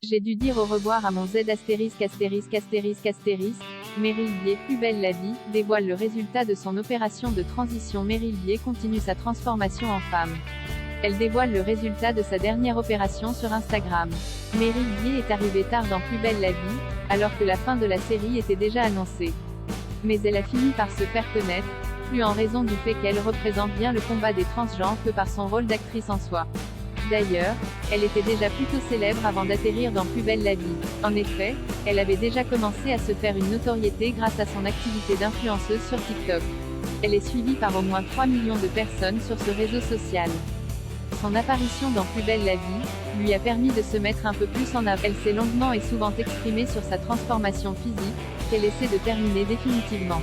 J'ai dû dire au revoir à mon Z astérisque astérisque astérisque astérisque. Meryl Bié, plus belle la vie, dévoile le résultat de son opération de transition. Meryl Bié continue sa transformation en femme. Elle dévoile le résultat de sa dernière opération sur Instagram. Meryl Bié est arrivée tard dans Plus belle la vie, alors que la fin de la série était déjà annoncée. Mais elle a fini par se faire connaître, plus en raison du fait qu'elle représente bien le combat des transgenres que par son rôle d'actrice en soi. D'ailleurs, elle était déjà plutôt célèbre avant d'atterrir dans Plus belle la vie. En effet, elle avait déjà commencé à se faire une notoriété grâce à son activité d'influenceuse sur TikTok. Elle est suivie par au moins 3 millions de personnes sur ce réseau social. Son apparition dans Plus belle la vie lui a permis de se mettre un peu plus en avant. Elle s'est longuement et souvent exprimée sur sa transformation physique, qu'elle essaie de terminer définitivement.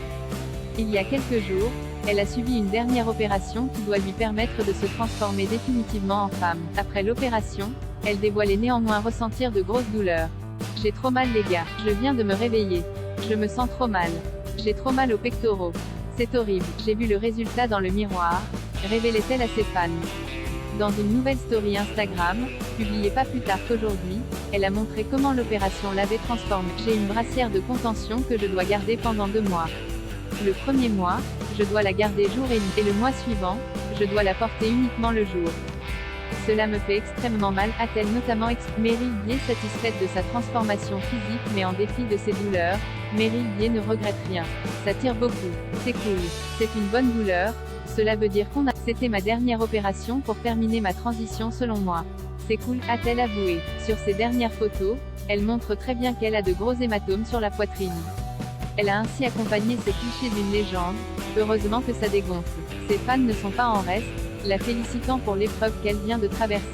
Il y a quelques jours, elle a subi une dernière opération qui doit lui permettre de se transformer définitivement en femme. Après l'opération, elle dévoilait néanmoins ressentir de grosses douleurs. J'ai trop mal les gars, je viens de me réveiller. Je me sens trop mal. J'ai trop mal aux pectoraux. C'est horrible, j'ai vu le résultat dans le miroir, révélait-elle à ses fans. Dans une nouvelle story Instagram, publiée pas plus tard qu'aujourd'hui, elle a montré comment l'opération l'avait transformée. J'ai une brassière de contention que je dois garder pendant 2 mois. Le premier mois, je dois la garder jour et nuit, et le mois suivant, je dois la porter uniquement le jour. Cela me fait extrêmement mal, a-t-elle notamment exprimé. Meryl Bié, satisfaite de sa transformation physique mais en dépit de ses douleurs, Meryl Bié ne regrette rien. Ça tire beaucoup. C'est cool. C'est une bonne douleur. Cela veut dire qu'on a... C'était ma dernière opération pour terminer ma transition selon moi. C'est cool, a-t-elle avoué. Sur ses dernières photos, elle montre très bien qu'elle a de gros hématomes sur la poitrine. Elle a ainsi accompagné ses clichés d'une légende. Heureusement que ça dégonfle. Ses fans ne sont pas en reste, la félicitant pour l'épreuve qu'elle vient de traverser.